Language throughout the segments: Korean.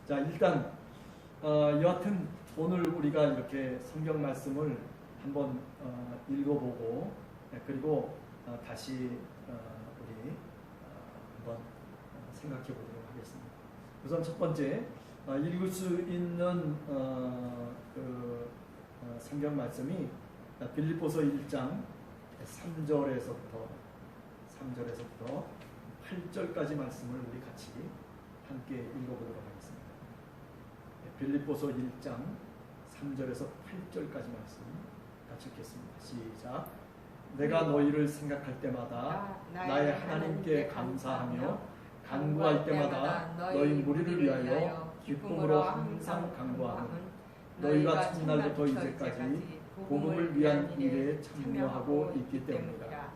자, 일단 여하튼 오늘 우리가 이렇게 성경 말씀을 한번 읽어보고 그리고 다시 우리 한번 생각해 보도록 하겠습니다. 우선 첫 번째 읽을 수 있는 성경 말씀이 빌립보서 1장 3절에서부터 8절까지 말씀을 우리 같이 함께 읽어보도록 하겠습니다. 빌립보서 1장 3절에서 8절까지 말씀 같이 읽겠습니다. 시작. 내가 너희를 생각할 때마다 나의 하나님께 감사하며 간구할 때마다 너희 무리를 위하여 기쁨으로 항상 간구하는 너희가 첫날부터 이제까지 복음을 위한 일에 참여하고 있기 때문이다.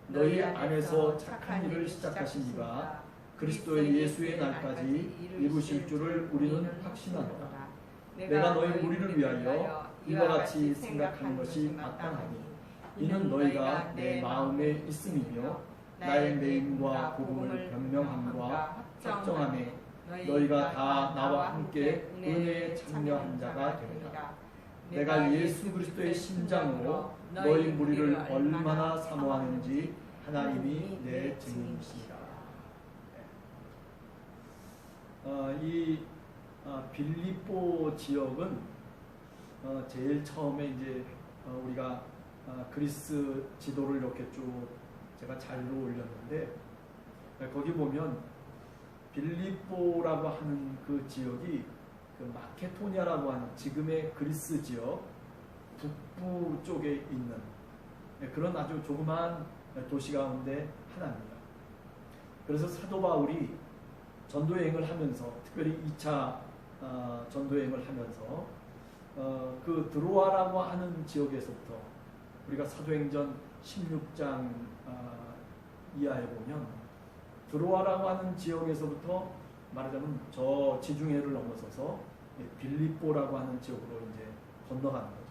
너희 안에서 착한 일을 시작하신 이가 그리스도 예수의 날까지 이루실 줄을 우리는 확신하노라. 내가 너희 무리를 위하여 이와 같이 생각하는 것이 마땅하니 이는 너희가 내 마음에 있음이며 나의 메임과 복음을 변명함과 확정함에 너희가 다 나와 함께 은혜에 참여한 자가 되리라. 내가 예수 그리스도의 심장으로 너희 무리를 얼마나 사모하는지 하나님이 내 증인이시라. 이 빌립보 지역은 제일 처음에 이제 우리가 그리스 지도를 이렇게 쭉 제가 자료로 올렸는데 거기 보면 빌립보라고 하는 그 지역이 그 마케도니아라고 하는 지금의 그리스 지역 북부 쪽에 있는 그런 아주 조그마한 도시 가운데 하나입니다. 그래서 사도 바울이 전도여행을 하면서 특별히 2차 전도여행을 하면서 그 드로아라고 하는 지역에서부터 우리가 사도행전 16장 이하에 보면 드로아라고 하는 지역에서부터 말하자면 저 지중해를 넘어서서 빌립보라고 하는 지역으로 이제 건너가는 거죠.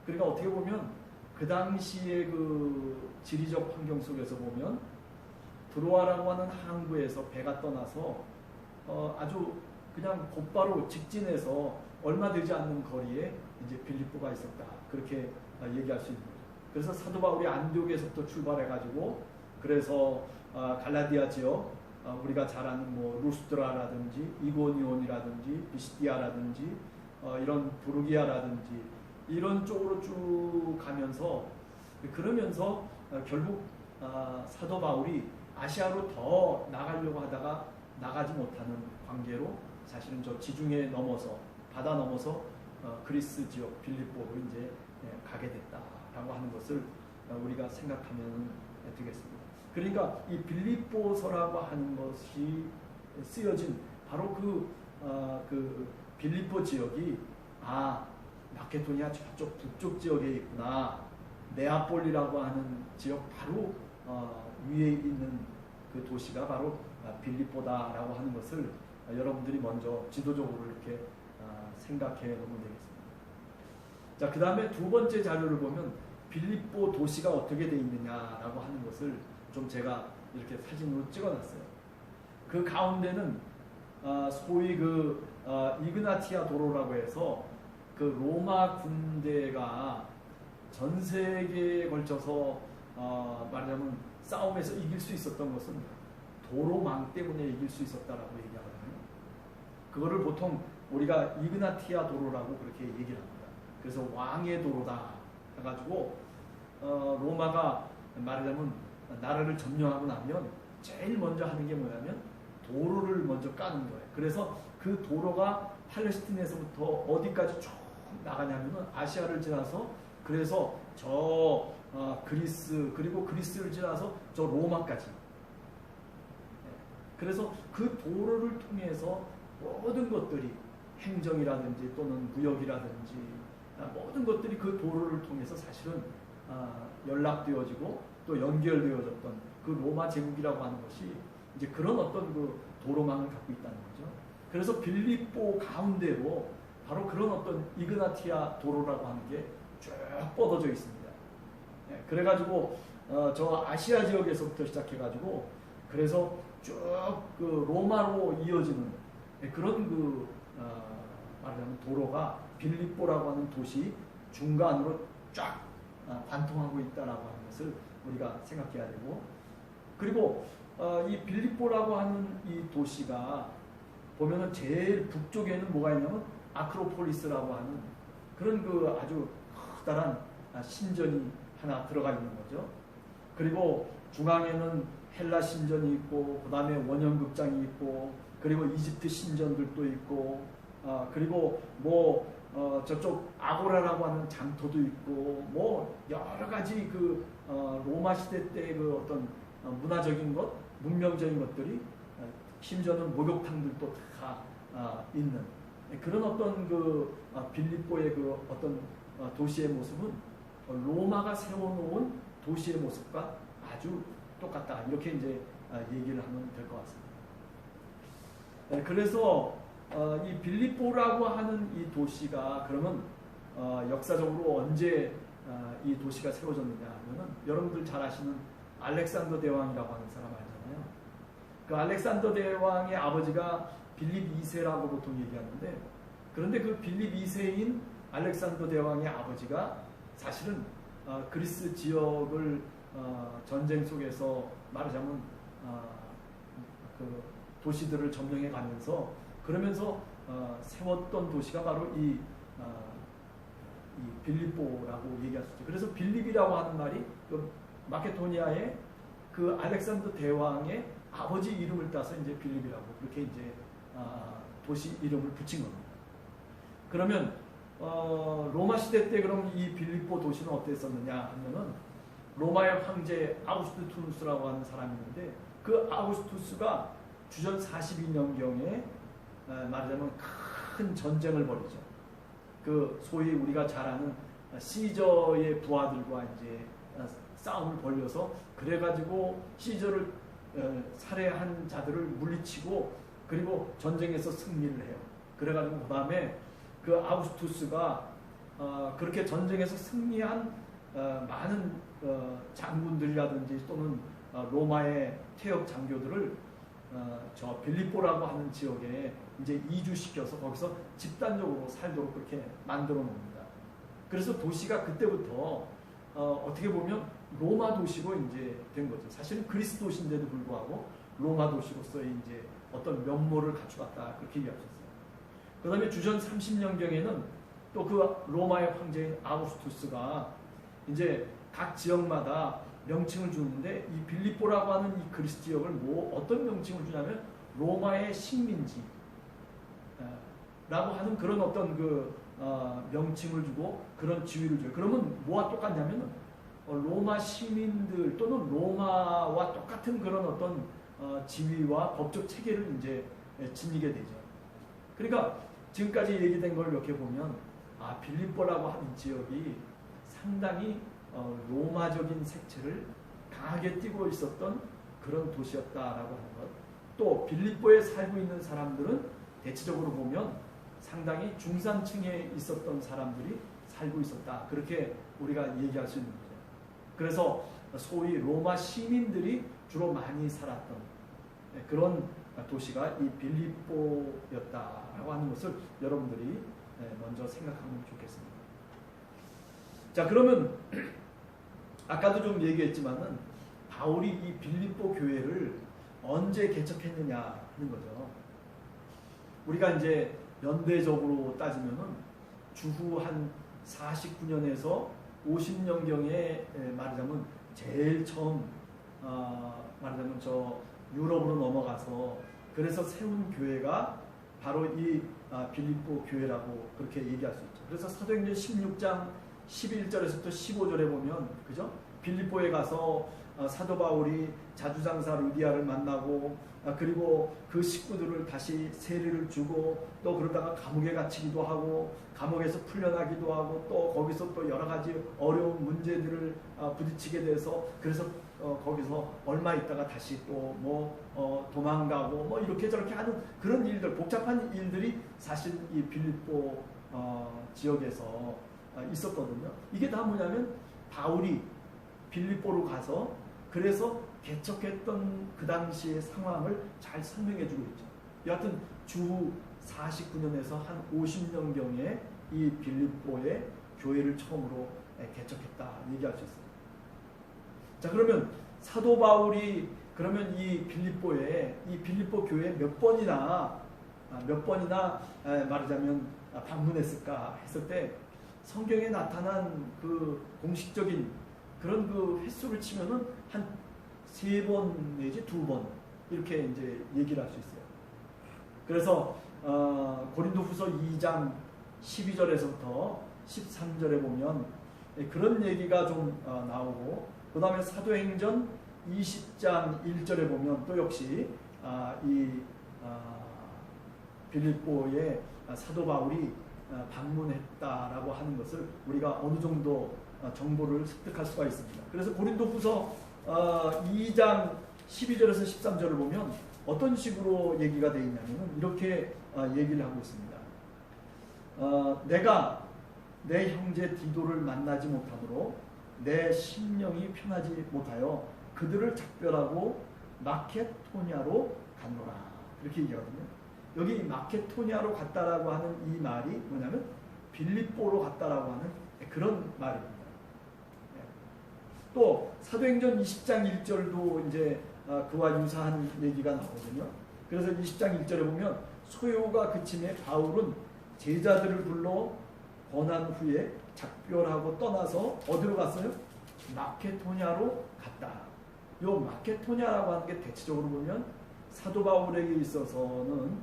그러니까 어떻게 보면 그 당시의 그 지리적 환경 속에서 보면 드로아라고 하는 항구에서 배가 떠나서 아주 그냥 곧바로 직진해서 얼마 되지 않는 거리에 이제 빌립보가 있었다. 그렇게 얘기할 수 있는 거죠. 그래서 사도 바울이 안디옥에서부터 출발해가지고 그래서 갈라디아 지역 우리가 잘 아는 뭐 루스드라라든지 이고니온이라든지 비시디아라든지 이런 부르기아라든지 이런 쪽으로 쭉 가면서 그러면서 결국 사도 바울이 아시아로 더 나가려고 하다가 나가지 못하는 관계로 사실은 저 지중해 넘어서 바다 넘어서 그리스 지역 빌립보로 이제 가게 됐다라고 하는 것을 우리가 생각하면 되겠습니다. 그러니까 이 빌립보서라고 하는 것이 쓰여진 바로 그 빌립보 지역이 마케도니아 저쪽 북쪽 지역에 있구나. 네아폴리라고 하는 지역 바로 위에 있는 그 도시가 바로 빌립보다라고 하는 것을 여러분들이 먼저 지도적으로 이렇게 생각해 놓으면 되겠습니다. 자, 그 다음에 두 번째 자료를 보면 빌립보 도시가 어떻게 되어 있느냐라고 하는 것을 좀 제가 이렇게 사진으로 찍어놨어요. 그 가운데는 소위 그 이그나티아 도로라고 해서 그 로마 군대가 전 세계에 걸쳐서 말하자면 싸움에서 이길 수 있었던 것은 도로망 때문에 이길 수 있었다라고 얘기하거든요. 그거를 보통 우리가 이그나티아 도로라고 그렇게 얘기를 합니다. 그래서 왕의 도로다 해가지고 로마가 말하자면 나라를 점령하고 나면 제일 먼저 하는 게 뭐냐면 도로를 먼저 까는 거예요. 그래서 그 도로가 팔레스틴에서부터 어디까지 쭉 나가냐면은 아시아를 지나서 그래서 저 그리스 그리고 그리스를 지나서 저 로마까지. 그래서 그 도로를 통해서 모든 것들이 행정이라든지 또는 무역이라든지 모든 것들이 그 도로를 통해서 사실은 연락되어지고 또 연결되어졌던 그 로마 제국이라고 하는 것이 이제 그런 어떤 그 도로망을 갖고 있다는 거죠. 그래서 빌립보 가운데로 바로 그런 어떤 이그나티아 도로라고 하는 게 쭉 뻗어져 있습니다. 그래가지고 저 아시아 지역에서부터 시작해가지고 그래서 쭉 그 로마로 이어지는 그런 그 말하자면 도로가 빌립보라고 하는 도시 중간으로 쫙 관통하고 있다라고 하는 것을 우리가 생각해야 되고, 그리고 이 빌립보라고 하는 이 도시가 보면은 제일 북쪽에는 뭐가 있냐면 아크로폴리스라고 하는 그런 그 아주 커다란 신전이 하나 들어가 있는 거죠. 그리고 중앙에는 헬라 신전이 있고, 그 다음에 원형극장이 있고, 그리고 이집트 신전들도 있고, 그리고 뭐 저쪽 아고라라고 하는 장터도 있고, 뭐 여러 가지 그 로마 시대 때 그 어떤 문화적인 것, 문명적인 것들이, 심지어는 목욕탕들도 다 있는 그런 어떤 그 빌립보의 그 어떤 도시의 모습은 로마가 세워놓은 도시의 모습과 아주 똑같다, 이렇게 이제 얘기를 하면 될 것 같습니다. 그래서 이 빌립보라고 하는 이 도시가 그러면 역사적으로 언제 이 도시가 세워졌느냐 하면은, 여러분들 잘 아시는 알렉산더 대왕이라고 하는 사람 알잖아요. 그 알렉산더 대왕의 아버지가 빌립 2세라고 보통 얘기하는데, 그런데 그 빌립 2세인 알렉산더 대왕의 아버지가 사실은 그리스 지역을 전쟁 속에서 말하자면 그 도시들을 점령해 가면서, 그러면서 세웠던 도시가 바로 이 빌립보라고 얘기할 수 있죠. 그래서 빌립이라고 하는 말이 그 마케도니아의 그 알렉산더 대왕의 아버지 이름을 따서 이제 빌립이라고 그렇게 이제 도시 이름을 붙인 겁니다. 그러면 로마 시대 때 그럼 이 빌립보 도시는 어땠었느냐 하면은, 로마의 황제 아우구스투스라고 하는 사람이 있는데, 그 아우구스투스가 주전 42년경에 말하자면 큰 전쟁을 벌이죠. 그 소위 우리가 잘 아는 시저의 부하들과 이제 싸움을 벌여서, 그래가지고 시저를 살해한 자들을 물리치고, 그리고 전쟁에서 승리를 해요. 그래가지고 그 다음에 그 아우구스투스가 그렇게 전쟁에서 승리한 많은 장군들이라든지 또는 로마의 퇴역 장교들을 저 빌립보라고 하는 지역에 이제 이주시켜서 거기서 집단적으로 살도록 그렇게 만들어 놓습니다. 그래서 도시가 그때부터 어떻게 보면 로마 도시로 이제 된 거죠. 사실은 그리스 도시인데도 불구하고 로마 도시로서의 이제 어떤 면모를 갖추었다, 그렇게 이야기하셨어요. 그 다음에 주전 30년경에는 또 그 로마의 황제인 아우구스투스가 이제 각 지역마다 명칭을 주는데, 이 빌립보라고 하는 이 그리스 지역을 뭐 어떤 명칭을 주냐면 로마의 식민지 라고 하는 그런 어떤 그 명칭을 주고 그런 지위를 줘요. 그러면 뭐와 똑같냐면 로마 시민들 또는 로마와 똑같은 그런 어떤 지위와 법적 체계를 이제 지니게 되죠. 그러니까 지금까지 얘기된 걸 이렇게 보면 빌립보라고 하는 지역이 상당히 로마적인 색채를 강하게 띠고 있었던 그런 도시였다라고 하는 것. 또 빌립보에 살고 있는 사람들은 대체적으로 보면 상당히 중산층에 있었던 사람들이 살고 있었다, 그렇게 우리가 얘기할 수 있는 거죠. 그래서 소위 로마 시민들이 주로 많이 살았던 그런 도시가 이 빌립보였다라고 하는 것을 여러분들이 먼저 생각하면 좋겠습니다. 자, 그러면 아까도 좀 얘기했지만은 바울이 이 빌립보 교회를 언제 개척했느냐 하는 거죠. 우리가 이제 연대적으로 따지면은 주후 한 49년에서 50년경에 말하자면 제일 처음 말하자면 저 유럽으로 넘어가서 그래서 세운 교회가 바로 이 빌립보 교회라고 그렇게 얘기할 수 있죠. 그래서 사도행전 16장 11절에서부터 15절에 보면, 그죠? 빌립보에 가서 사도 바울이 자주장사 루디아를 만나고, 그리고 그 식구들을 다시 세례를 주고, 또 그러다가 감옥에 갇히기도 하고, 감옥에서 풀려나기도 하고, 또 거기서 또 여러 가지 어려운 문제들을 부딪히게 돼서, 그래서 거기서 얼마 있다가 다시 또 도망가고 이렇게 저렇게 하는 그런 일들, 복잡한 일들이 사실 이 빌립보 지역에서 있었거든요. 이게 다 뭐냐면 바울이 빌립보로 가서 그래서 개척했던 그 당시의 상황을 잘 설명해 주고 있죠. 여하튼 주 49년에서 한 50년경에 이 빌립보에 교회를 처음으로 개척했다 얘기할 수 있어요. 자, 그러면 사도 바울이 그러면 이 빌립보 교회에 몇 번이나 말하자면 방문했을까 했을 때 성경에 나타난 그 공식적인 그런 그 횟수를 치면은 한 3번 내지 2번 이렇게 이제 얘기를 할 수 있어요. 그래서 고린도후서 2장 12절에서부터 13절에 보면 그런 얘기가 좀 나오고, 그 다음에 사도행전 20장 1절에 보면 또 역시 이 빌립보에 사도 바울이 방문했다라고 하는 것을 우리가 어느 정도 정보를 습득할 수가 있습니다. 그래서 고린도후서 2장 12절에서 13절을 보면 어떤 식으로 얘기가 되어 있냐면 이렇게 얘기를 하고 있습니다. 내가 내 형제 디도를 만나지 못하므로 내 심령이 편하지 못하여 그들을 작별하고 마케토니아로 갔노라. 이렇게 얘기하거든요. 여기 마케토니아로 갔다라고 하는 이 말이 뭐냐면 빌립보로 갔다라고 하는 그런 말입니다. 또 사도행전 20장 1절도 이제 그와 유사한 얘기가 나오거든요. 그래서 20장 1절에 보면 소요가 그침에 바울은 제자들을 불러 권한 후에 작별하고 떠나서 어디로 갔어요? 마케토니아로 갔다. 이 마케토니아라고 하는 게 대체적으로 보면 사도 바울에게 있어서는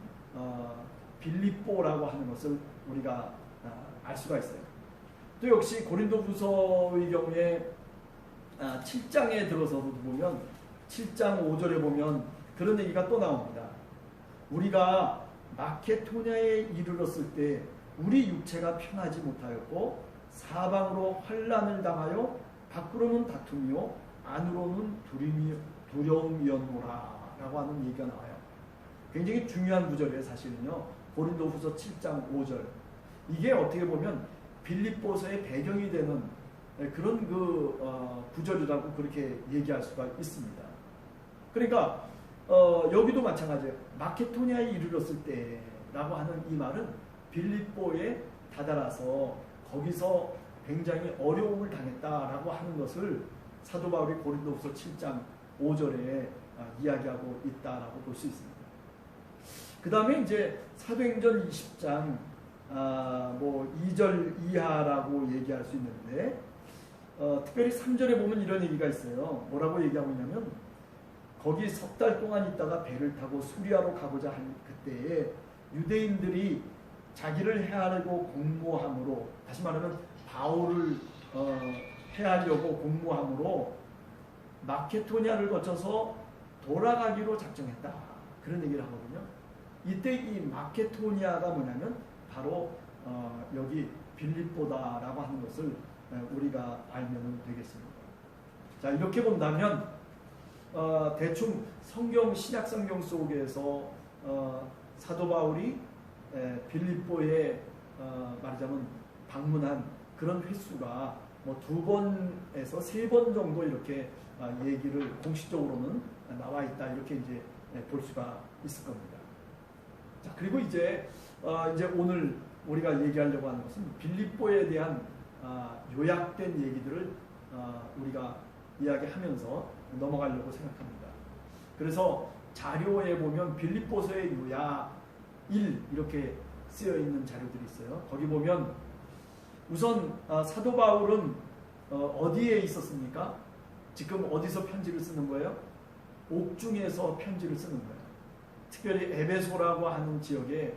빌립보라고 하는 것을 우리가 알 수가 있어요. 또 역시 고린도후서의 경우에 7장에 들어서도 보면 7장 5절에 보면 그런 얘기가 또 나옵니다. 우리가 마케토니아에 이르렀을 때 우리 육체가 편하지 못하였고 사방으로 환난을 당하여 밖으로는 다툼이요 안으로는 두려움이었노라 라고 하는 얘기가 나와요. 굉장히 중요한 구절이에요. 사실은요. 고린도후서 7장 5절. 이게 어떻게 보면 빌립보서의 배경이 되는 그런 구절이라고 그렇게 얘기할 수가 있습니다. 그러니까 여기도 마찬가지예요. 마케토니아에 이르렀을 때라고 하는 이 말은 빌립보에 다다라서 거기서 굉장히 어려움을 당했다라고 하는 것을 사도 바울이 고린도후서 7장 5절에 이야기하고 있다라고 볼 수 있습니다. 그 다음에 이제 사도행전 20장 2절 이하라고 얘기할 수 있는데 특별히 3절에 보면 이런 얘기가 있어요. 뭐라고 얘기하고 있냐면 거기 석 달 동안 있다가 배를 타고 수리아로 가고자 한 그때에 유대인들이 자기를 해하려고 공모함으로, 다시 말하면 바울을 해하려고 공모함으로 마케토니아를 거쳐서 돌아가기로 작정했다. 그런 얘기를 하거든요. 이때 이 마케토니아가 뭐냐면 바로 여기 빌립보다라고 하는 것을 우리가 알면 되겠습니다. 자, 이렇게 본다면 대충 신약 성경 속에서 사도 바울이 빌립보에 말하자면 방문한 그런 횟수가 2번에서 3번 정도 이렇게 얘기를 공식적으로는 나와 있다, 이렇게 이제 볼 수가 있을 겁니다. 자, 그리고 이제 오늘 우리가 얘기하려고 하는 것은 빌립보에 대한 요약된 얘기들을 우리가 이야기하면서 넘어가려고 생각합니다. 그래서 자료에 보면 빌립보서의 요약 1 이렇게 쓰여 있는 자료들이 있어요. 거기 보면 우선 사도 바울은 어디에 있었습니까? 지금 어디서 편지를 쓰는 거예요? 옥중에서 편지를 쓰는 거예요. 특별히 에베소라고 하는 지역의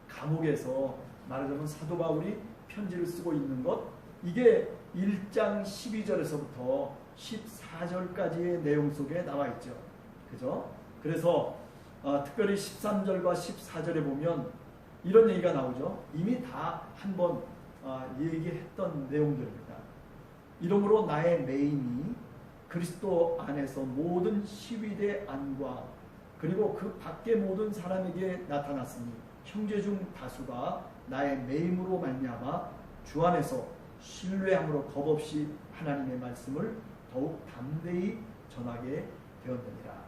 감옥에서 말하자면 사도 바울이 편지를 쓰고 있는 것, 이게 1장 12절에서부터 14절까지의 내용 속에 나와 있죠. 그죠? 그래서 특별히 13절과 14절에 보면 이런 얘기가 나오죠. 이미 다 한번 얘기했던 내용들입니다. 이러므로 나의 메인이 그리스도 안에서 모든 시위대 안과 그리고 그 밖의 모든 사람에게 나타났으니 형제 중 다수가 나의 매임으로 말미암아 주 안에서 신뢰함으로 겁없이 하나님의 말씀을 더욱 담대히 전하게 되었느니라.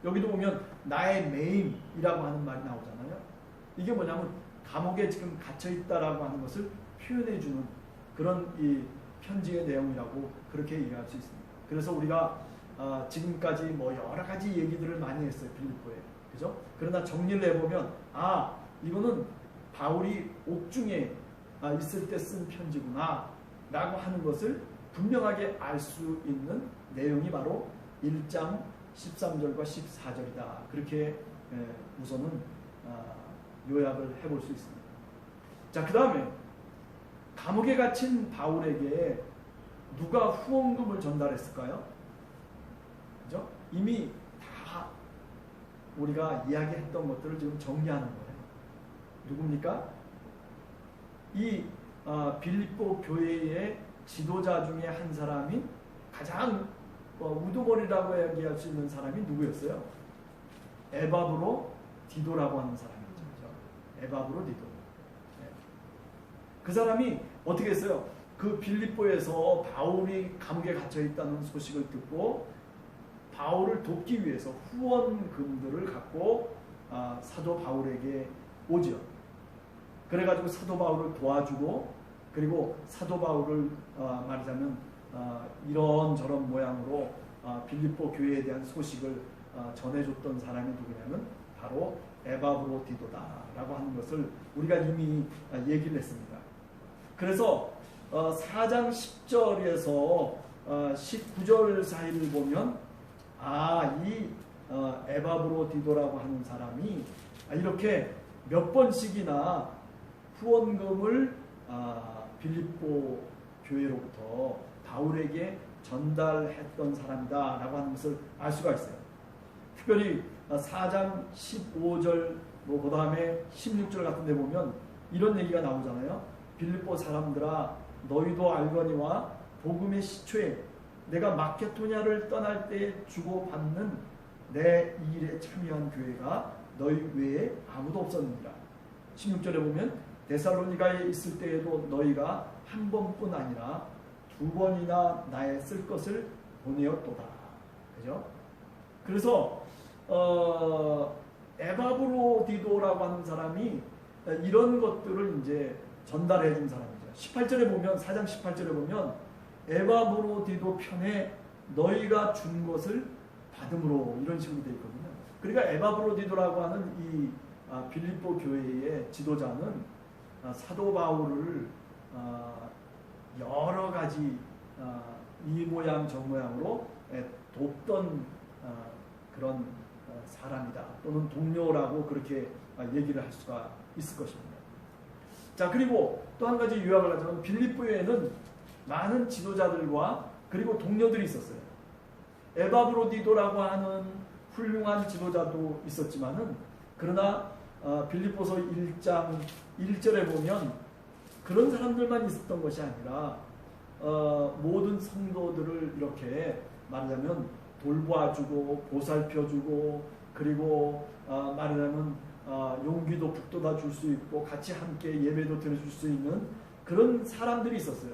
여기도 보면 나의 매임이라고 하는 말이 나오잖아요. 이게 뭐냐면 감옥에 지금 갇혀 있다라고 하는 것을 표현해 주는 그런 이 편지의 내용이라고 그렇게 이해할 수 있습니다. 그래서 우리가 지금까지 뭐 여러 가지 얘기들을 많이 했어요. 빌립보에. 그죠? 그러나 정리를 해보면 이거는 바울이 옥중에 있을 때 쓴 편지구나 라고 하는 것을 분명하게 알 수 있는 내용이 바로 1장 13절과 14절이다. 그렇게 우선은 요약을 해볼 수 있습니다. 자, 그 다음에 감옥에 갇힌 바울에게 누가 후원금을 전달했을까요? 그죠? 이미 다 우리가 이야기했던 것들을 지금 정리하는 거예요. 누굽니까? 이 빌립보 교회의 지도자 중에 한 사람인 가장 우두머리라고 얘기할 수 있는 사람이 누구였어요? 에바브로 디도라고 하는 사람이죠. 그렇죠? 에바브로 디도. 네. 그 사람이 어떻게 했어요? 그 빌립보에서 바울이 감옥에 갇혀 있다는 소식을 듣고 바울을 돕기 위해서 후원금들을 갖고 사도 바울에게 오죠. 그래가지고 사도 바울을 도와주고, 그리고 사도 바울을 말하자면 이런저런 모양으로 빌립보 교회에 대한 소식을 전해줬던 사람이 누구냐면 바로 에바브로디도다라고 하는 것을 우리가 이미 얘기를 했습니다. 그래서 4장 10절에서 19절 사이를 보면 이 에바브로디도라고 하는 사람이 이렇게 몇 번씩이나 후원금을 빌립보 교회로부터 바울에게 전달했던 사람이다 라고 하는 것을 알 수가 있어요. 특별히 4장 15절 그 다음에 16절 같은 데 보면 이런 얘기가 나오잖아요. 빌립보 사람들아, 너희도 알거니와 복음의 시초에 내가 마케도냐를 떠날 때 주고받는 내 일에 참여한 교회가 너희 외에 아무도 없었느니라. 16절에 보면 데살로니가에 있을 때에도 너희가 한 번뿐 아니라 2번이나 나의 쓸 것을 보내었도다. 그죠? 그래서 에바브로디도라고 하는 사람이 이런 것들을 이제 전달해 준 사람이죠. 18절에 보면 4장 18절에 보면 에바브로디도 편에 너희가 준 것을 받음으로 이런 식으로 되어 있거든요. 그러니까 에바브로디도라고 하는 이 빌립보 교회의 지도자는 사도 바울을 여러 가지 이 모양 저 모양으로 돕던 그런 사람이다, 또는 동료라고 그렇게 얘기를 할 수가 있을 것입니다. 자, 그리고 또 한 가지 요약을 하자면 빌립보에는 많은 지도자들과 그리고 동료들이 있었어요. 에바브로디도라고 하는 훌륭한 지도자도 있었지만은, 그러나 빌립보서 1장 1절에 보면 그런 사람들만 있었던 것이 아니라 모든 성도들을 이렇게 말하자면 돌보아주고 보살펴주고, 그리고 말하자면 용기도 북돋아 줄 수 있고 같이 함께 예배도 드려줄 수 있는 그런 사람들이 있었어요.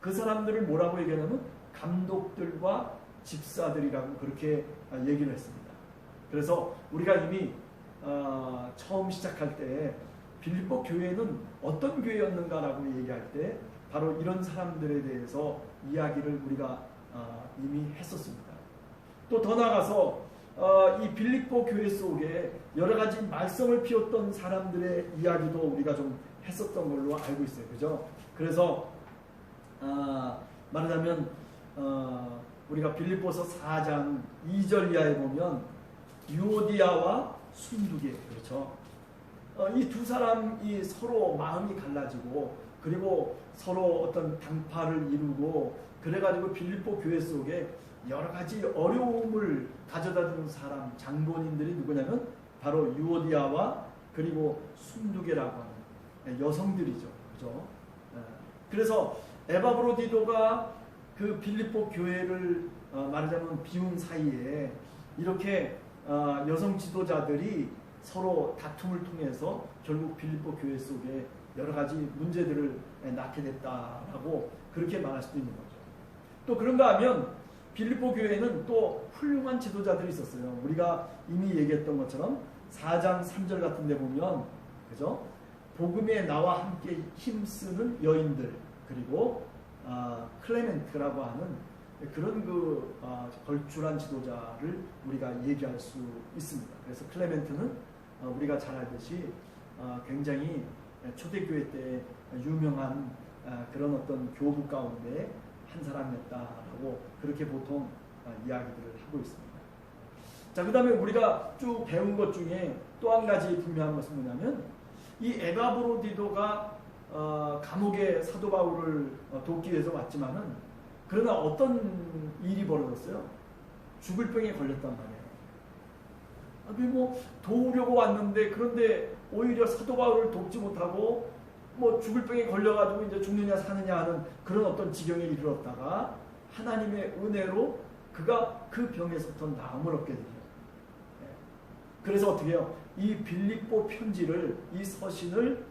그 사람들을 뭐라고 얘기하냐면 감독들과 집사들이라고 그렇게 얘기를 했습니다. 그래서 우리가 이미 처음 시작할 때 빌립보 교회는 어떤 교회였는가라고 얘기할 때 바로 이런 사람들에 대해서 이야기를 우리가 이미 했었습니다. 또 더 나아가서 이 빌립보 교회 속에 여러 가지 말썽을 피웠던 사람들의 이야기도 우리가 좀 했었던 걸로 알고 있어요. 그죠? 그래서 말하자면 우리가 빌립보서 4장 2절 이하에 보면 유오디아와 순두계, 그렇죠? 이 두 사람이 서로 마음이 갈라지고, 그리고 서로 어떤 당파를 이루고, 그래가지고 빌립보 교회 속에 여러 가지 어려움을 가져다 주는 사람, 장본인들이 누구냐면 바로 유오디아와 그리고 순두계라고 하는 여성들이죠. 그죠? 그래서 에바브로디도가 그 빌립보 교회를 말하자면 비운 사이에 이렇게 여성 지도자들이 서로 다툼을 통해서 결국 빌립보 교회 속에 여러 가지 문제들을 낳게 됐다라고 그렇게 말할 수도 있는 거죠. 또 그런가 하면 빌립보 교회에는 또 훌륭한 지도자들이 있었어요. 우리가 이미 얘기했던 것처럼 4장 3절 같은 데 보면, 그죠? 복음에 나와 함께 힘쓰는 여인들, 그리고 클레멘트라고 하는 그런 걸출한 지도자를 우리가 얘기할 수 있습니다. 그래서 클레멘트는 우리가 잘 알듯이 굉장히 초대교회 때 유명한 그런 어떤 교부 가운데 한 사람이었다라고 그렇게 보통 이야기들을 하고 있습니다. 자, 그 다음에 우리가 쭉 배운 것 중에 또 한 가지 분명한 것은 뭐냐면, 이 에바브로디도가 감옥에 사도 바울을 돕기 위해서 왔지만은, 그러나 어떤 일이 벌어졌어요? 죽을 병에 걸렸단 말이에요. 뭐 도우려고 왔는데, 그런데 오히려 사도 바울을 돕지 못하고 뭐 죽을 병에 걸려가지고 이제 죽느냐 사느냐 하는 그런 어떤 지경에 이르렀다가 하나님의 은혜로 그가 그 병에서부터 나음을 얻게 되죠. 그래서 어떻게 해요? 이 빌립보 편지를, 이 서신을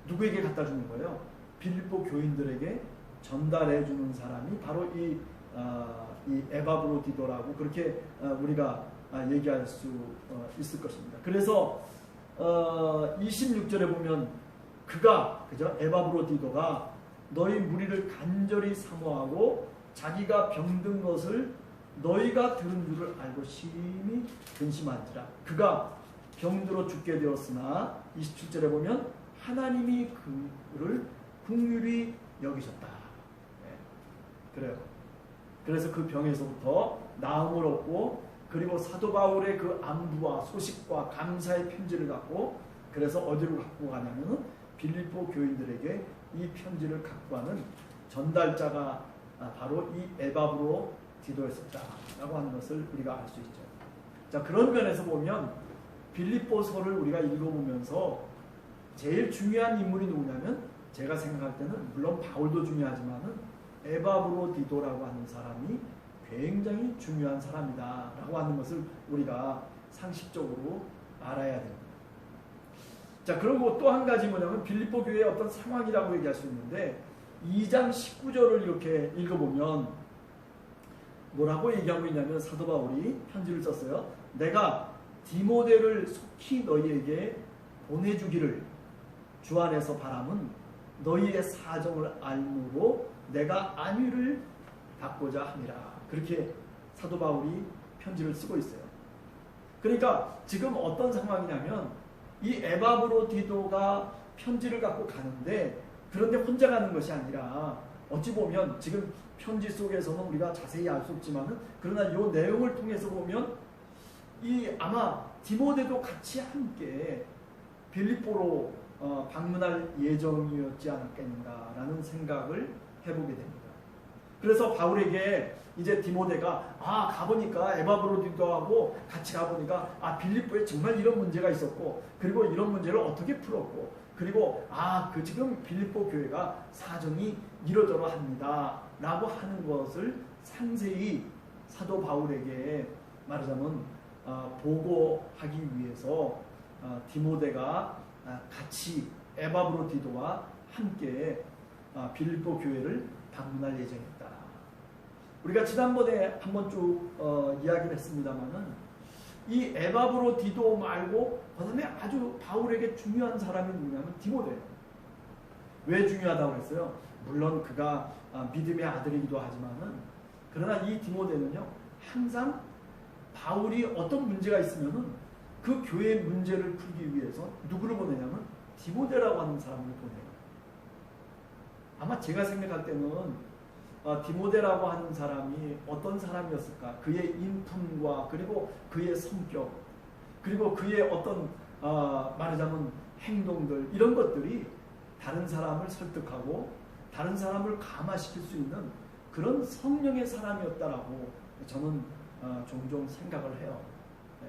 누구에게 갖다 주는 거예요? 빌립보 교인들에게 전달해 주는 사람이 바로 이 에바브로디도라고 그렇게 우리가 얘기할 수 있을 것입니다. 그래서 26절에 보면 그가, 그죠? 에바브로디도가 너희 무리를 간절히 사모하고 자기가 병든 것을 너희가 들은 줄을 알고 심히 근심한지라. 그가 병들어 죽게 되었으나 27절에 보면 하나님이 그를 긍휼히 여기셨다. 네. 그래요. 그래서 그 병에서부터 나음을 얻고, 그리고 사도 바울의 그 안부와 소식과 감사의 편지를 갖고, 그래서 어디로 갖고 가냐면은 빌립보 교인들에게 이 편지를 갖고 가는 전달자가 바로 이 에바브로디도였었다라고 하는 것을 우리가 알 수 있죠. 자, 그런 면에서 보면 빌립보서를 우리가 읽어보면서 제일 중요한 인물이 누구냐면, 제가 생각할 때는 물론 바울도 중요하지만은 에바브로디도라고 하는 사람이 굉장히 중요한 사람이다라고 하는 것을 우리가 상식적으로 알아야 됩니다. 자, 그리고 또 한 가지 뭐냐면 빌립보 교회의 어떤 상황이라고 얘기할 수 있는데, 2장 19절을 이렇게 읽어보면 뭐라고 얘기하고 있냐면, 사도 바울이 편지를 썼어요. 내가 디모데를 속히 너희에게 보내주기를 주 안에서 바람은 너희의 사정을 알므로 내가 안위를 받고자 함이라. 그렇게 사도 바울이 편지를 쓰고 있어요. 그러니까 지금 어떤 상황이냐면, 이 에바브로디도가 편지를 갖고 가는데, 그런데 혼자 가는 것이 아니라, 어찌 보면 지금 편지 속에서는 우리가 자세히 알 수 없지만은, 그러나 이 내용을 통해서 보면 이 아마 디모데도 같이 함께 빌립보로 방문할 예정이었지 않았겠는가라는 생각을 해보게 됩니다. 그래서 바울에게 이제 디모데가 가보니까 에바브로디도하고 같이 가보니까 빌립보에 정말 이런 문제가 있었고, 그리고 이런 문제를 어떻게 풀었고, 그리고 그 지금 빌립보 교회가 사정이 이러저러 합니다 라고 하는 것을 상세히 사도 바울에게 말하자면 보고하기 위해서 디모데가 같이 에바브로디도와 함께 빌립보 교회를 방문할 예정이었다. 우리가 지난번에 한번 쭉 이야기를 했습니다만은, 이 에바브로디도 말고 그 다음에 아주 바울에게 중요한 사람이 누구냐면 디모데예요. 왜 중요하다고 했어요? 물론 그가 믿음의 아들이기도 하지만은, 그러나 이 디모데는요, 항상 바울이 어떤 문제가 있으면은 그 교회의 문제를 풀기 위해서 누구를 보내냐면 디모데라고 하는 사람을 보내요. 아마 제가 생각할 때는 디모데라고 하는 사람이 어떤 사람이었을까? 그의 인품과, 그리고 그의 성격, 그리고 그의 어떤 말하자면 행동들, 이런 것들이 다른 사람을 설득하고 다른 사람을 감화시킬 수 있는 그런 성령의 사람이었다라고 저는 종종 생각을 해요. 네.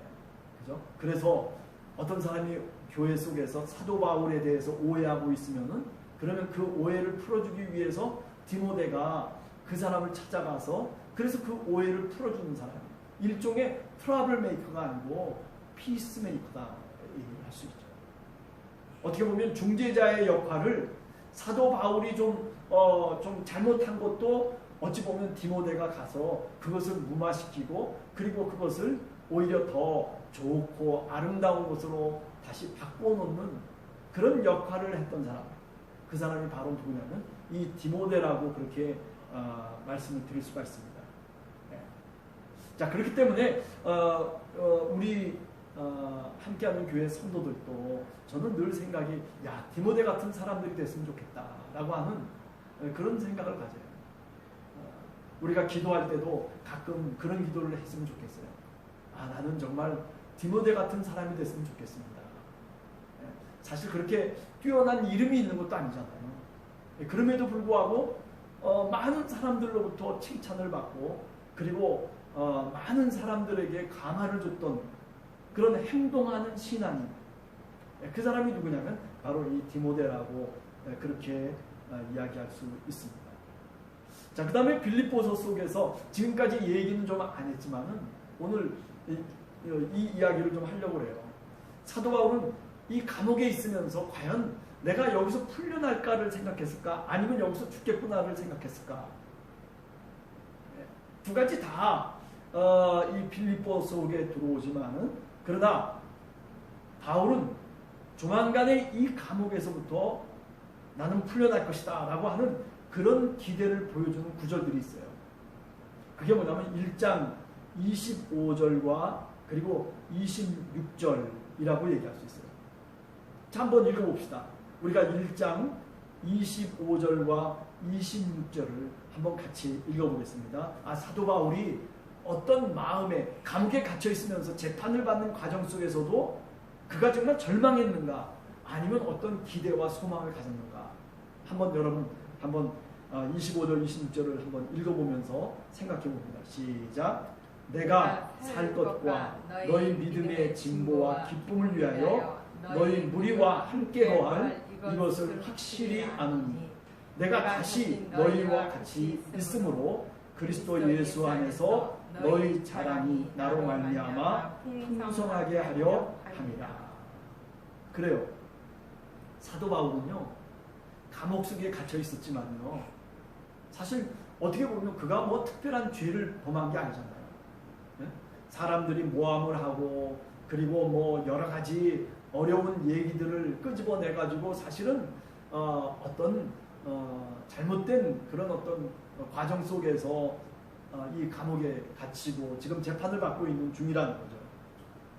그죠? 그래서 어떤 사람이 교회 속에서 사도 바울에 대해서 오해하고 있으면은, 그러면 그 오해를 풀어주기 위해서 디모데가 그 사람을 찾아가서, 그래서 그 오해를 풀어주는 사람, 일종의 트러블 메이커가 아니고 피스 메이커다 얘기할 수 있죠. 어떻게 보면 중재자의 역할을 사도 바울이 좀 잘못한 것도 어찌 보면 디모데가 가서 그것을 무마시키고 그리고 그것을 오히려 더 좋고 아름다운 것으로 다시 바꿔놓는 그런 역할을 했던 사람. 그 사람이 바로 누구냐면 이 디모데라고 그렇게 말씀을 드릴 수가 있습니다. 네. 자, 그렇기 때문에 우리 함께하는 교회 성도들도 저는 늘 생각이 디모데 같은 사람들이 됐으면 좋겠다라고 하는 그런 생각을 가져요. 우리가 기도할 때도 가끔 그런 기도를 했으면 좋겠어요. 나는 정말 디모데 같은 사람이 됐으면 좋겠습니다. 사실 그렇게 뛰어난 이름이 있는 것도 아니잖아요. 그럼에도 불구하고 많은 사람들로부터 칭찬을 받고 그리고 많은 사람들에게 감화를 줬던 그런 행동하는 신앙인, 그 사람이 누구냐면 바로 이 디모데라고 그렇게 이야기할 수 있습니다. 자, 그 다음에 빌립보서 속에서 지금까지 얘기는 좀 안 했지만은 오늘 이 이야기를 좀 하려고 해요. 사도 바울은 이 감옥에 있으면서 과연 내가 여기서 풀려날까를 생각했을까? 아니면 여기서 죽겠구나를 생각했을까? 두 가지 다 이 빌립보 속에 들어오지만은 그러나 바울은 조만간에 이 감옥에서부터 나는 풀려날 것이다 라고 하는 그런 기대를 보여주는 구절들이 있어요. 그게 뭐냐면 1장 25절과 그리고 26절이라고 얘기할 수 있어요. 자, 한번 읽어봅시다. 우리가 1장 25절과 26절을 한번 같이 읽어보겠습니다. 사도 바울이 어떤 마음에 감옥에 갇혀 있으면서 재판을 받는 과정 속에서도 그가 정말 절망했는가 아니면 어떤 기대와 소망을 가졌는가 한번 여러분 25절 26절을 한번 읽어보면서 생각해 봅니다. 시작. 내가 살 것과 너희 믿음의 진보와 기쁨을 위하여 너희 무리와 함께 거할 이것을 확실히 아노니 내가 다시 너희와 같이 있으므로 그리스도 예수 안에서 너희 자랑이 나로 말미암아 풍성하게 하려 함이라. 그래요. 사도 바울은요 감옥 속에 갇혀 있었지만요 사실 어떻게 보면 그가 뭐 특별한 죄를 범한 게 아니잖아요. 네? 사람들이 모함을 하고 그리고 뭐 여러 가지 어려운 얘기들을 끄집어내 가지고 사실은 어떤 잘못된 그런 어떤 과정 속에서 이 감옥에 갇히고 지금 재판을 받고 있는 중이라는 거죠.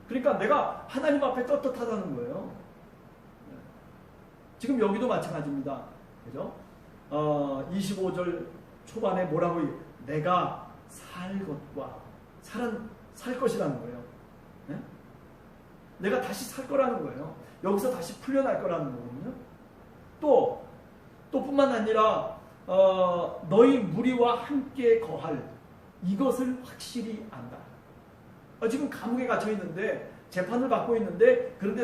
그러니까 내가 하나님 앞에 떳떳하다는 거예요. 지금 여기도 마찬가지입니다. 그죠? 25절 초반에 뭐라고 내가 살 것과 살 것이라는 거예요. 네? 내가 다시 살 거라는 거예요. 여기서 다시 풀려날 거라는 거거든요. 또 뿐만 아니라 너희 무리와 함께 거할 이것을 확실히 안다. 지금 감옥에 갇혀 있는데 재판을 받고 있는데 그런데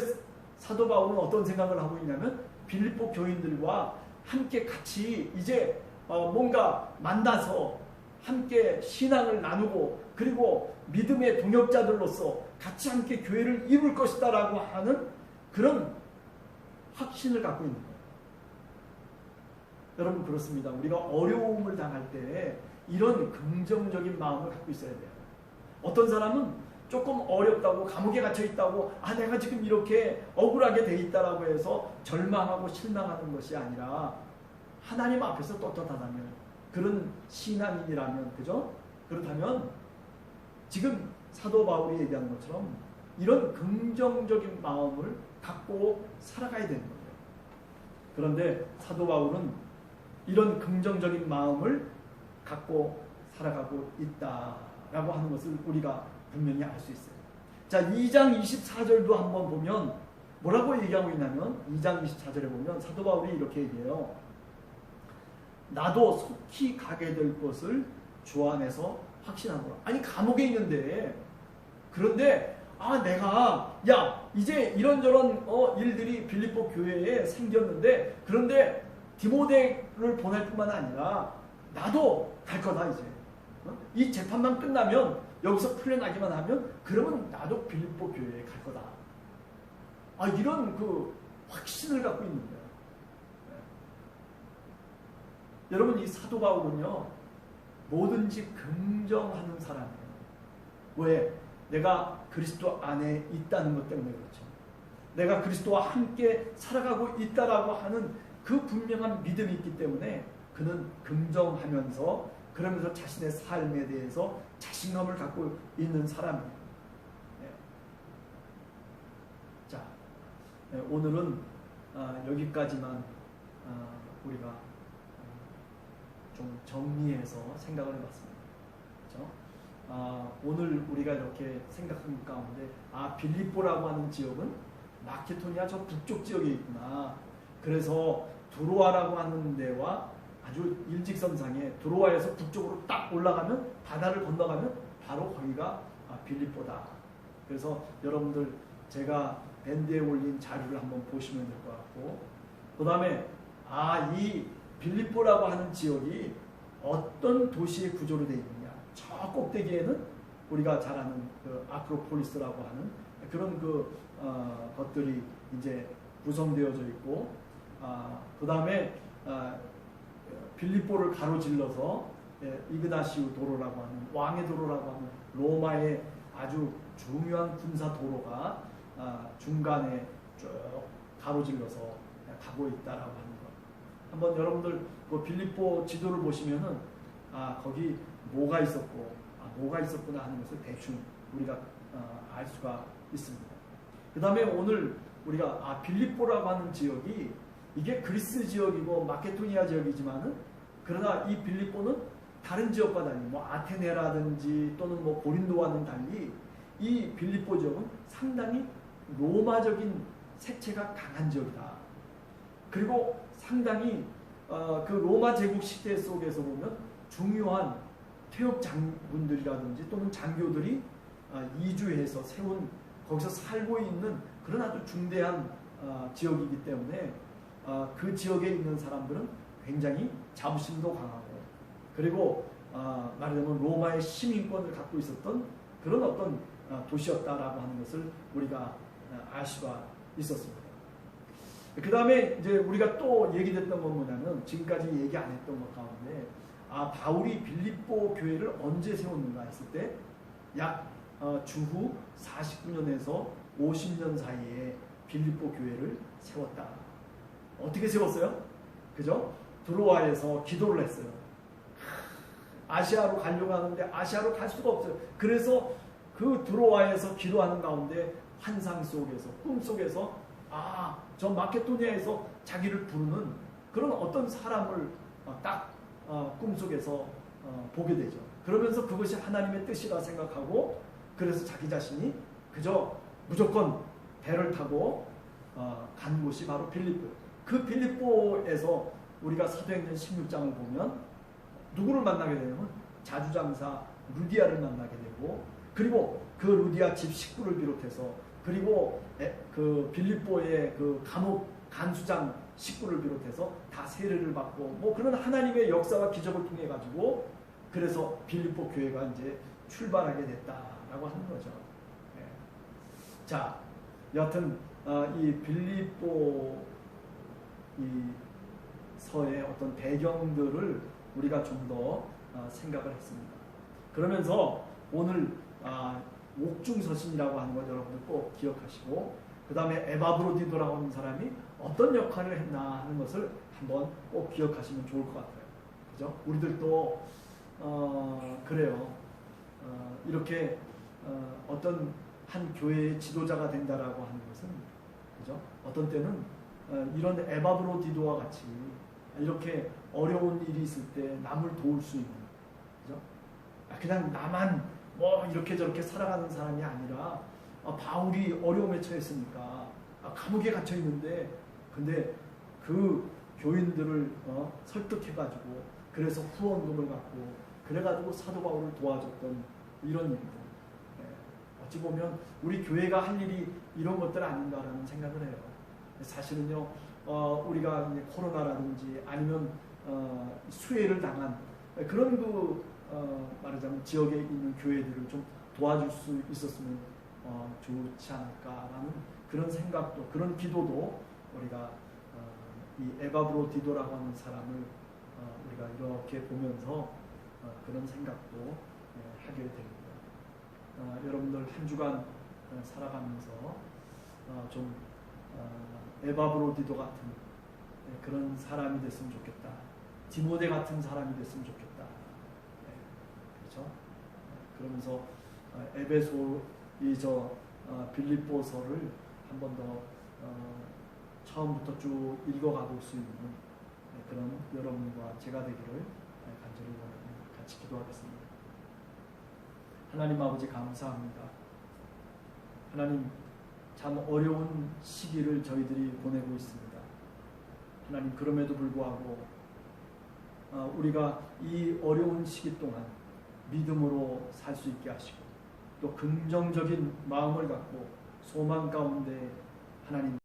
사도 바울은 어떤 생각을 하고 있냐면 빌립보 교인들과 함께 같이 이제 뭔가 만나서 함께 신앙을 나누고 그리고 믿음의 동역자들로서 같이 함께 교회를 이룰 것이다 라고 하는 그런 확신을 갖고 있는 거예요. 여러분 그렇습니다. 우리가 어려움을 당할 때 이런 긍정적인 마음을 갖고 있어야 돼요. 어떤 사람은 조금 어렵다고 감옥에 갇혀 있다고 내가 지금 이렇게 억울하게 돼 있다라고 해서 절망하고 실망하는 것이 아니라 하나님 앞에서 떳떳하다면 그런 신앙인이라면 그죠? 그렇다면 지금 사도 바울이 얘기하는 것처럼 이런 긍정적인 마음을 갖고 살아가야 되는 거예요. 그런데 사도 바울은 이런 긍정적인 마음을 갖고 살아가고 있다라고 하는 것을 우리가 분명히 알 수 있어요. 자, 2장 24절도 한번 보면 뭐라고 얘기하고 있냐면 2장 24절에 보면 사도 바울이 이렇게 얘기해요. 나도 속히 가게 될 것을 주 안에서 확신하노라. 아니 감옥에 있는데 그런데 내가 이제 이런저런 일들이 빌립보 교회에 생겼는데 그런데 디모데를 보낼 뿐만 아니라 나도 갈 거다 이제. 이 재판만 끝나면 여기서 풀려나기만 하면 그러면 나도 빌립보 교회에 갈 거다. 이런 그 확신을 갖고 있는 거예요. 여러분 이 사도 바울은요 뭐든지 긍정하는 사람이에요. 왜? 내가 그리스도 안에 있다는 것 때문에 그렇죠. 내가 그리스도와 함께 살아가고 있다라고 하는 그 분명한 믿음이 있기 때문에 그는 긍정하면서 그러면서 자신의 삶에 대해서 자신감을 갖고 있는 사람이에요. 네. 자, 오늘은 여기까지만 우리가 좀 정리해서 생각을 해봤습니다. 그렇죠? 오늘 우리가 이렇게 생각한 가운데 빌립보라고 하는 지역은 마케도니아 저 북쪽 지역에 있구나. 그래서 두로아라고 하는 데와 아주 일직선상에 두로아에서 북쪽으로 딱 올라가면 바다를 건너가면 바로 거기가 빌립보다. 그래서 여러분들 제가 밴드에 올린 자료를 한번 보시면 될 것 같고, 그 다음에 이 빌립보라고 하는 지역이 어떤 도시의 구조로 되어 있느냐. 저 꼭대기에는 우리가 잘 아는 그 아크로폴리스라고 하는 그런 것들이 이제 구성되어져 있고, 그 다음에 빌립보를 가로질러서 이그나시우 도로라고 하는 왕의 도로라고 하는 로마의 아주 중요한 군사 도로가 중간에 쭉 가로질러서 가고 있다라고 하는 것. 한번 여러분들 그 빌립보 지도를 보시면은 거기 뭐가 있었고 뭐가 있었구나 하는 것을 대충 우리가 알 수가 있습니다. 그 다음에 오늘 우리가 빌립보라고 하는 지역이 이게 그리스 지역이고 마케도니아 지역이지만은 그러나 이 빌립보는 다른 지역과 달리 아테네라든지 또는 고린도와는 달리 이 빌립보 지역은 상당히 로마적인 색채가 강한 지역이다. 그리고 상당히 그 로마 제국 시대 속에서 보면 중요한 퇴역 장군들이라든지 또는 장교들이 이주해서 세운 거기서 살고 있는 그런 아주 중대한 지역이기 때문에 그 지역에 있는 사람들은 굉장히 자부심도 강하고 그리고 말하자면 로마의 시민권을 갖고 있었던 그런 어떤 도시였다라고 하는 것을 우리가 알 수가 있었습니다. 그 다음에 이제 우리가 또 얘기됐던 건 뭐냐면 지금까지 얘기 안 했던 것 가운데 바울이 빌립보 교회를 언제 세웠는가 했을 때 약 주후 49년에서 50년 사이에 빌립보 교회를 세웠다. 어떻게 세웠어요? 그죠? 두로아에서 기도를 했어요. 아시아로 가려고 하는데 아시아로 갈 수가 없어요. 그래서 그 두로아에서 기도하는 가운데 환상 속에서 꿈 속에서 저 마케도니아에서 자기를 부르는 그런 어떤 사람을 딱 꿈속에서 보게 되죠. 그러면서 그것이 하나님의 뜻이라 생각하고 그래서 자기 자신이 그저 무조건 배를 타고 간 곳이 바로 빌립보. 그 빌립보에서 우리가 사도행전 16장을 보면 누구를 만나게 되냐면 자주장사 루디아를 만나게 되고 그리고 그 루디아 집 식구를 비롯해서 그리고 그 빌립보의 그 감옥 간수장 식구를 비롯해서 다 세례를 받고 그런 하나님의 역사와 기적을 통해 가지고 그래서 빌립보 교회가 이제 출발하게 됐다라고 하는 거죠. 자, 여하튼 이 빌립보 이 서의 어떤 배경들을 우리가 좀 더 생각을 했습니다. 그러면서 오늘 옥중서신이라고 하는 것 여러분들 꼭 기억하시고 그 다음에 에바브로디도라고 하는 사람이 어떤 역할을 했나 하는 것을 한번 꼭 기억하시면 좋을 것 같아요. 그죠? 우리들도 그래요. 이렇게 어떤 한 교회의 지도자가 된다라고 하는 것은 그죠? 어떤 때는 이런 에바브로디도와 같이 이렇게 어려운 일이 있을 때 남을 도울 수 있는 그죠? 그냥 나만 이렇게 저렇게 살아가는 사람이 아니라 바울이 어려움에 처했으니까 감옥에 갇혀 있는데 근데 그 교인들을 설득해가지고 그래서 후원금을 갖고 그래가지고 사도 바울을 도와줬던 이런 일들. 어찌 보면 우리 교회가 할 일이 이런 것들 아닌가라는 생각을 해요. 사실은요 우리가 이제 코로나라든지 아니면 수혜를 당한 그런 말하자면 지역에 있는 교회들을 좀 도와줄 수 있었으면 좋지 않을까라는 그런 생각도 그런 기도도 우리가 이 에바브로디도라고 하는 사람을 우리가 이렇게 보면서 그런 생각도 하게 됩니다. 여러분들 한 주간 살아가면서 좀 에바브로디도 같은 그런 사람이 됐으면 좋겠다. 디모데 같은 사람이 됐으면 좋겠다. 그렇죠? 그러면서 에베소 빌립보서를 한 번 더 처음부터 쭉 읽어가볼 수 있는 그런 여러분과 제가 되기를 간절히 원합니다. 같이 기도하겠습니다. 하나님 아버지 감사합니다. 하나님 참 어려운 시기를 저희들이 보내고 있습니다. 하나님 그럼에도 불구하고 우리가 이 어려운 시기 동안 믿음으로 살 수 있게 하시고 또 긍정적인 마음을 갖고 소망 가운데 하나님